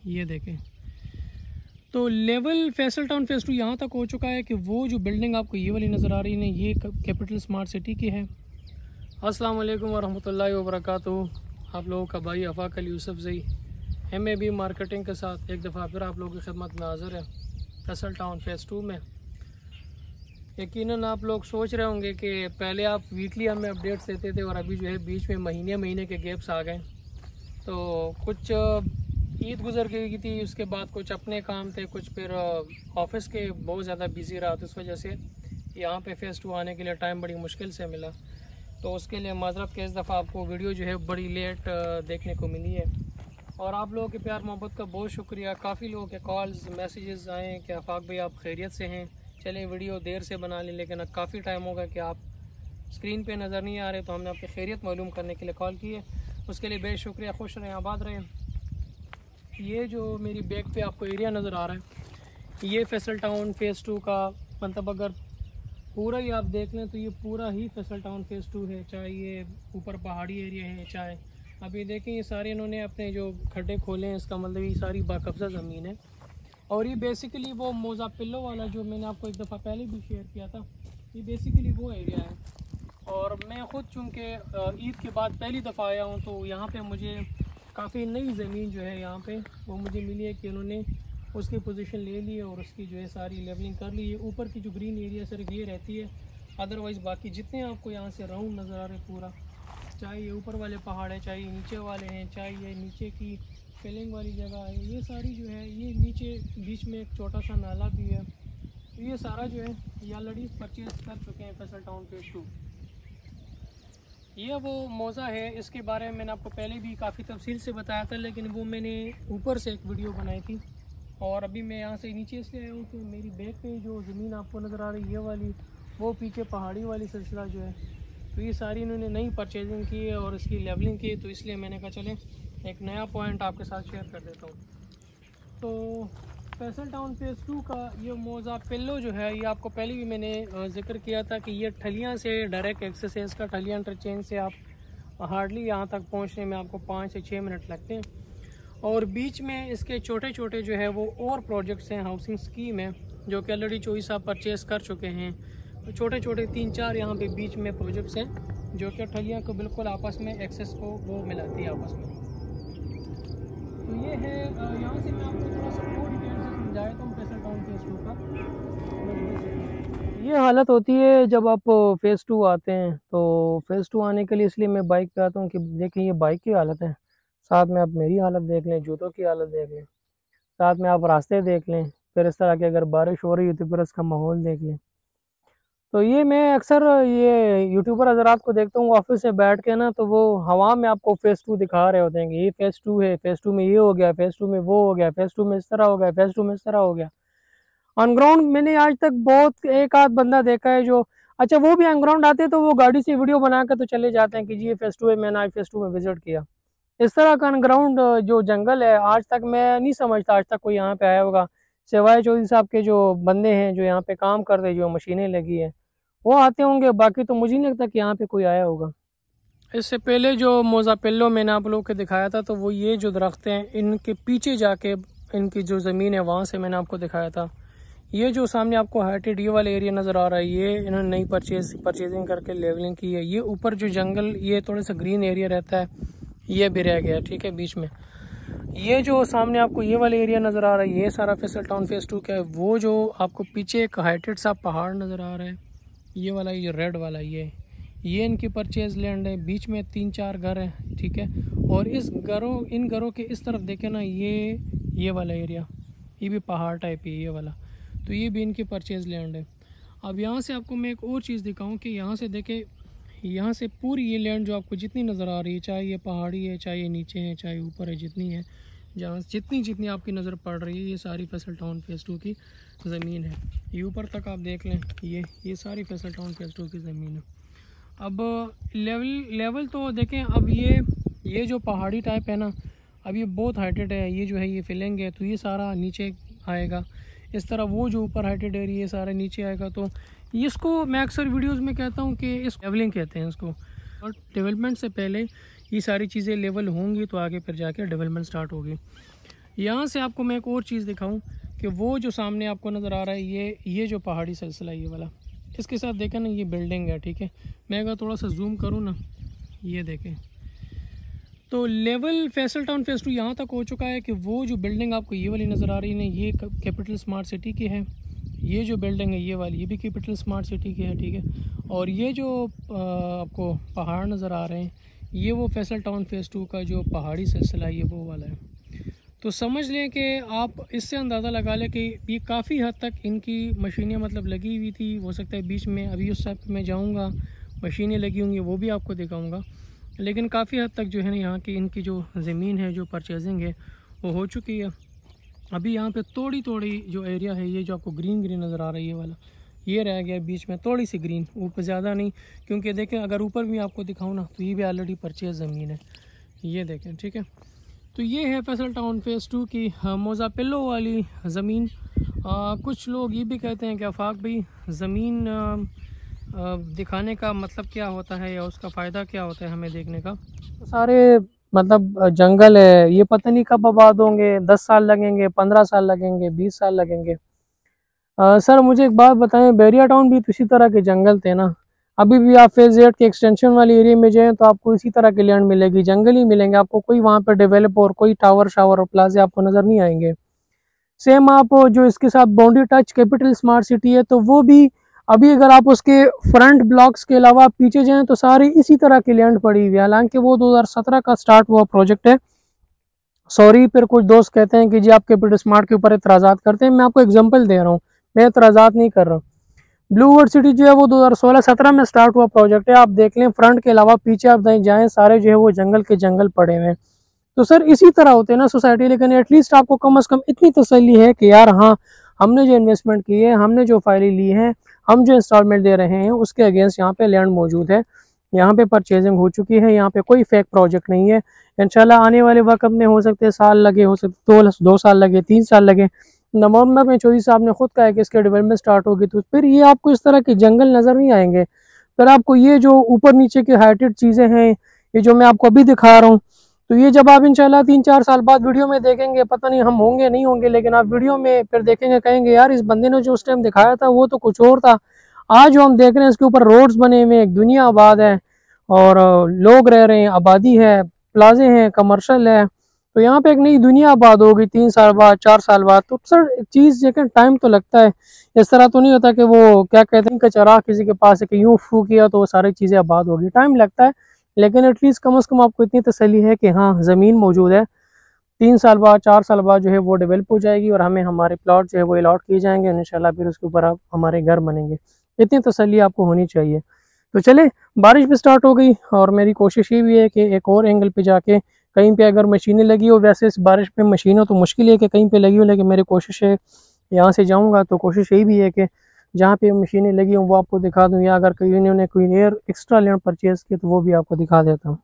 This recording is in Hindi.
ये देखें। तो लेवल फैसल टाउन फेज़ 2 यहाँ तक हो चुका है कि वो जो बिल्डिंग आपको ये वाली नज़र आ रही है ना, ये कैपिटल स्मार्ट सिटी की है। अस्सलाम वालेकुम वरहमतुल्लाहि वबरकातुहू। आप लोगों का भाई अफाक अली यूसुफजई MAB मार्केटिंग के साथ एक दफ़ा फिर आप लोगों की खिदमत में हाज़िर है फैसल टाउन फेज़ 2 में। यकीनन आप लोग सोच रहे होंगे कि पहले आप वीकली हमें अपडेट्स देते थे और अभी जो है बीच में महीने के गैप्स आ गए। तो कुछ ईद गुजर गई थी, उसके बाद कुछ अपने काम थे, कुछ फिर ऑफिस के बहुत ज़्यादा बिजी रहा, तो इस वजह से यहाँ पे फेज़ 2 आने के लिए टाइम बड़ी मुश्किल से मिला। तो उसके लिए माजरत के इस दफ़ा आपको वीडियो जो है बड़ी लेट देखने को मिली है। और आप लोगों के प्यार मोहब्बत का बहुत शुक्रिया। काफ़ी लोगों के कॉल्स मैसेजेस आए हैं कि आफाक भाई आप खैरियत से हैं, चले वीडियो देर से बना लें, लेकिन अब काफ़ी टाइम होगा कि आप स्क्रीन पे नज़र नहीं आ रहे, तो हमने आपकी खैरियत मालूम करने के लिए कॉल की है। उसके लिए बेहद शुक्रिया। खुश रहें, आबाद रहें। ये जो मेरी बैक पे आपको एरिया नज़र आ रहा है, ये फैसल टाउन फेज़ 2 का मतलब अगर पूरा ही आप देख लें तो ये पूरा ही फैसल टाउन फेज़ 2 है। चाहे ये ऊपर पहाड़ी एरिया है, चाहे अभी देखें ये सारे इन्होंने अपने जो खड्डे खोले हैं, इसका मतलब ये सारी बाकब्जा ज़मीन है। और ये बेसिकली वो मोज़ा पिल्लो वाला जो मैंने आपको एक दफ़ा पहले भी शेयर किया था, ये बेसिकली वो एरिया है। और मैं ख़ुद चूँकि ईद के बाद पहली दफ़ा आया हूँ, तो यहाँ पे मुझे काफ़ी नई ज़मीन जो है यहाँ पे वो मुझे मिली है कि उन्होंने उसकी पोजीशन ले ली है और उसकी जो है सारी लेवलिंग कर ली है। ऊपर की जो ग्रीन एरिया सिर्फ ये रहती है, अदरवाइज़ बाकी जितने आपको यहाँ से राउंड नज़र आ रहे पूरा, चाहे ये ऊपर वाले पहाड़ है, चाहे ये नीचे वाले हैं, चाहे ये नीचे की फिलिंग वाली जगह है, ये सारी जो है, ये नीचे बीच में एक छोटा सा नाला भी है, तो ये सारा जो है ये ऑलरेडी परचेज़ कर चुके हैं फैसल टाउन फेज़ 2। ये वो मौज़ा है, इसके बारे में मैंने आपको पहले भी काफ़ी तफसील से बताया था, लेकिन वो मैंने ऊपर से एक वीडियो बनाई थी। और अभी मैं यहाँ से नीचे इसलिए आया हूँ कि मेरी बैक पे जो ज़मीन आपको नज़र आ रही है ये वाली, वो पीछे पहाड़ी वाली सिलसिला जो है, तो ये सारी इन्होंने नई परचेजिंग की है और इसकी लेवलिंग की है। तो इसलिए मैंने कहा चले एक नया पॉइंट आपके साथ शेयर कर देता हूँ। तो फैसल टाउन फेज़ 2 का ये मोज़ा पिल्लो जो है, ये आपको पहले भी मैंने जिक्र किया था कि ये ठलियाँ से डायरेक्ट एक्सेस है इसका। ठलियाँ इंटरचेंज से आप हार्डली यहाँ तक पहुँचने में आपको 5 से 6 मिनट लगते हैं। और बीच में इसके छोटे छोटे जो है वो और प्रोजेक्ट्स हैं, हाउसिंग स्कीम है, जो कि ऑलरेडी चोई साहब परचेज़ कर चुके हैं। तो छोटे छोटे 3-4 यहाँ पे बीच में प्रोजेक्ट्स हैं जो कि ठलियाँ को बिल्कुल आपस में एक्सेस को वो मिलाती है आपस में। तो ये है, यहाँ से मैं आपको थोड़ा सा और डिटेल से समझाया था फैसल टाउन फेज़ 2 का। ये हालत होती है जब आप फेज़ 2 आते हैं। तो फेज़ 2 आने के लिए इसलिए मैं बाइक पे आता हूँ कि देखिए ये बाइक की हालत है, साथ में आप मेरी हालत देख लें, जूतों की हालत देख लें, साथ में आप रास्ते देख लें, फिर इस तरह की अगर बारिश हो रही है तो फिर इसका माहौल देख लें। तो ये मैं अक्सर ये यूट्यूबर हज़रात को देखता हूँ ऑफिस से बैठ के ना, तो वो हवा में आपको फेज़ 2 दिखा रहे होते हैं कि ये फेज़ 2 है, फेज़ 2 में ये हो गया, फेज़ 2 में वो हो गया, फेज़ 2 में इस तरह हो गया, फेज़ 2 में इस तरह हो गया। ऑन ग्राउंड मैंने आज तक बहुत एक आध बंदा देखा है जो, अच्छा वो भी ऑन ग्राउंड आते तो वो गाड़ी से वीडियो बना कर तो चले जाते हैं कि जी ये फेज़ 2 है, मैंने आज फेज़ 2 में विजिट किया। इस तरह का ऑन ग्राउंड जो जंगल है, आज तक मैं नहीं समझता आज तक कोई यहाँ पे आया होगा, सिवाय चौधरी साहब के जो बंदे हैं जो यहाँ पे काम कर रहे, जो मशीनें लगी हैं, वो आते होंगे। बाकी तो मुझे नहीं लगता कि यहाँ पे कोई आया होगा। इससे पहले जो मोज़ा पिल्लो मैंने आप लोगों को दिखाया था, तो वो ये जो दरख्त हैं इनके पीछे जाके इनकी जो ज़मीन है वहाँ से मैंने आपको दिखाया था। ये जो सामने आपको हाइटेड ये वाला एरिया नज़र आ रहा है, ये इन्होंने नई परचेजिंग करके लेवलिंग की है। ये ऊपर जो जंगल, ये थोड़ा सा ग्रीन एरिया रहता है, ये भी रह गया, ठीक है, बीच में। ये जो सामने आपको ये वाला एरिया नज़र आ रहा है, ये सारा फैसल टाउन फेज़ 2 का है। वो जो आपको पीछे एक हाइटेड सा पहाड़ नज़र आ रहा है, ये वाला, ये रेड वाला, ये इनकी परचेज लैंड है। बीच में 3-4 घर हैं, ठीक है। और इन घरों के इस तरफ देखें ना, ये वाला एरिया, ये भी पहाड़ टाइप है ये वाला, तो ये भी इनकी परचेज लैंड है। अब यहाँ से आपको मैं एक और चीज़ दिखाऊं कि यहाँ से देखें, यहाँ से पूरी ये लैंड जो आपको जितनी नज़र आ रही है, चाहे ये पहाड़ी है, चाहे ये नीचे है, चाहे ऊपर है, जितनी है, जहाँ जितनी आपकी नज़र पड़ रही है, ये सारी फैसल टाउन फेज़ 2 की ज़मीन है। ये ऊपर तक आप देख लें, ये सारी फैसल टाउन फेज़ 2 की ज़मीन है। अब लेवल तो देखें, अब ये जो पहाड़ी टाइप है ना, अब ये बहुत हाइटेड है, ये जो है ये फिलिंग है, तो ये सारा नीचे आएगा। इस तरह वो जो ऊपर हाइटेड एरिया ये सारा नीचे आएगा। तो इसको मैं अक्सर वीडियोस में कहता हूँ कि इस लेवलिंग कहते हैं इसको। और डेवलपमेंट से पहले ये सारी चीज़ें लेवल होंगी तो आगे फिर जाके डेवलपमेंट स्टार्ट होगी। यहाँ से आपको मैं एक और चीज़ दिखाऊं कि वो जो सामने आपको नज़र आ रहा है ये जो पहाड़ी सिलसिला ये वाला, इसके साथ देखें ना ये बिल्डिंग है, ठीक है। मैं अगर थोड़ा सा जूम करूँ ना, ये देखें तो लेवल फैसल टाउन फेज़ 2 यहाँ तक हो चुका है कि वो जो बिल्डिंग आपको ये वाली नज़र आ रही है ना, ये कैपिटल स्मार्ट सिटी की है। ये जो बिल्डिंग है ये वाली, ये भी कैपिटल स्मार्ट सिटी की है, ठीक है। और ये जो आपको पहाड़ नज़र आ रहे हैं, ये वो फैसल टाउन फेज़ 2 का जो पहाड़ी सिलसिला है ये वो वाला है। तो समझ लें कि आप इससे अंदाज़ा लगा लें कि ये काफ़ी हद तक इनकी मशीनें मतलब लगी हुई थी। हो सकता है बीच में अभी उस टाइप मैं जाऊंगा मशीनें लगी होंगी वो भी आपको दिखाऊंगा, लेकिन काफ़ी हद तक जो है ना यहाँ की इनकी जो ज़मीन है जो परचेजिंग है वो हो चुकी है। अभी यहाँ पे थोड़ी थोड़ी जो एरिया है ये जो आपको ग्रीन ग्रीन नज़र आ रही है वाला, ये रह गया बीच में थोड़ी सी ग्रीन, ऊपर ज़्यादा नहीं। क्योंकि देखें अगर ऊपर भी आपको दिखाऊँ ना तो ये भी ऑलरेडी परचेज ज़मीन है, ये देखें, ठीक है। तो ये है फैसल टाउन फेज़ 2 की मोज़ापिल्लो वाली ज़मीन। कुछ लोग ये भी कहते हैं कि आफाक भाई ज़मीन दिखाने का मतलब क्या होता है या उसका फ़ायदा क्या होता है हमें देखने का। तो सारे मतलब जंगल है, ये पता नहीं कब आबाद होंगे, 10 साल लगेंगे, 15 साल लगेंगे, 20 साल लगेंगे। सर मुझे एक बात बताएं, बैरिया टाउन भी तो इसी तरह के जंगल थे ना। अभी भी आप फेज 8 के एक्सटेंशन वाली एरिया में जाएं तो आपको इसी तरह की लैंड मिलेगी, जंगल ही मिलेंगे आपको, कोई वहाँ पर डेवलप और कोई टावर शावर और प्लाजे आपको नज़र नहीं आएंगे। सेम आप जो इसके साथ boundary touch capital smart city है तो वो भी अभी अगर आप उसके फ्रंट ब्लॉक्स के अलावा पीछे जाएं तो सारी इसी तरह की लैंड पड़ी हुई है। हालांकि वो 2017 का स्टार्ट हुआ प्रोजेक्ट है। सॉरी, फिर कुछ दोस्त कहते हैं कि जी आप कैपिटल स्मार्ट के ऊपर एतराज़ात करते हैं, मैं आपको एग्जांपल दे रहा हूँ, मैं एतराज़ात नहीं कर रहा। ब्लू वर्ल्ड सिटी जो है वो 2016-17 में स्टार्ट हुआ प्रोजेक्ट है। आप देख लें फ्रंट के अलावा पीछे आप जाएं सारे जो है वो जंगल के जंगल पड़े हुए हैं। तो सर इसी तरह होते हैं ना सोसाइटी, लेकिन एटलीस्ट आपको कम से कम इतनी तसल्ली है कि यार हाँ हमने जो इन्वेस्टमेंट की है, हमने जो फाइलें ली हैं, हम जो इंस्टॉलमेंट दे रहे हैं उसके अगेंस्ट यहाँ पे लैंड मौजूद है, यहाँ पे परचेजिंग हो चुकी है, यहाँ पे कोई फेक प्रोजेक्ट नहीं है। इंशाल्लाह आने वाले वक्त में हो सकते हैं साल लगे, हो सकते 2 साल लगे, 3 साल लगे। नवंबर में चौधरी साहब ने खुद कहा है कि इसके डेवलपमेंट स्टार्ट होगी तो फिर ये आपको इस तरह के जंगल नज़र नहीं आएंगे। फिर आपको ये जो ऊपर नीचे की हाइटेड चीज़ें हैं, ये जो मैं आपको अभी दिखा रहा हूँ, तो ये जब आप इंशाल्लाह 3-4 साल बाद वीडियो में देखेंगे, पता नहीं हम होंगे नहीं होंगे, लेकिन आप वीडियो में फिर देखेंगे कहेंगे यार इस बंदे ने जो उस टाइम दिखाया था वो तो कुछ और था। आज जो हम देख रहे हैं इसके ऊपर रोड्स बने हुए, एक दुनिया आबाद है और लोग रह रहे हैं, आबादी है, प्लाजे हैं, कमर्शल है। तो यहाँ पे एक नई दुनिया आबाद होगी 3 साल बाद, 4 साल बाद। तो सर चीज़ देखें टाइम तो लगता है, इस तरह तो नहीं होता कि वो क्या कहते हैं कचरा किसी के पास है कि यूँ फू किया तो वो सारी चीज़ें आबाद होगी, टाइम लगता है। लेकिन एटलीस्ट कम से कम आपको इतनी तसल्ली है कि हाँ ज़मीन मौजूद है, 3 साल बाद 4 साल बाद जो है वो डेवलप हो जाएगी और हमें हमारे प्लॉट जो है वो अलॉट किए जाएंगे, इंशाल्लाह फिर उसके ऊपर आप हमारे घर बनेंगे। इतनी तसल्ली आपको होनी चाहिए। तो चले, बारिश भी स्टार्ट हो गई और मेरी कोशिश ये भी है कि एक और एंगल पे जाके कहीं पे अगर मशीनें लगी हो, वैसे इस बारिश में मशीन हो तो मुश्किल है कि कहीं पे लगी हो, लेकिन मेरी कोशिश है यहाँ से जाऊँगा तो कोशिश यही भी है कि जहाँ पे मशीनें लगी हों वो आपको दिखा दूँ, या अगर कहीं उन्होंने कोई एयर एक्स्ट्रा लैंड परचेज़ की तो वो भी आपको दिखा देता हूँ।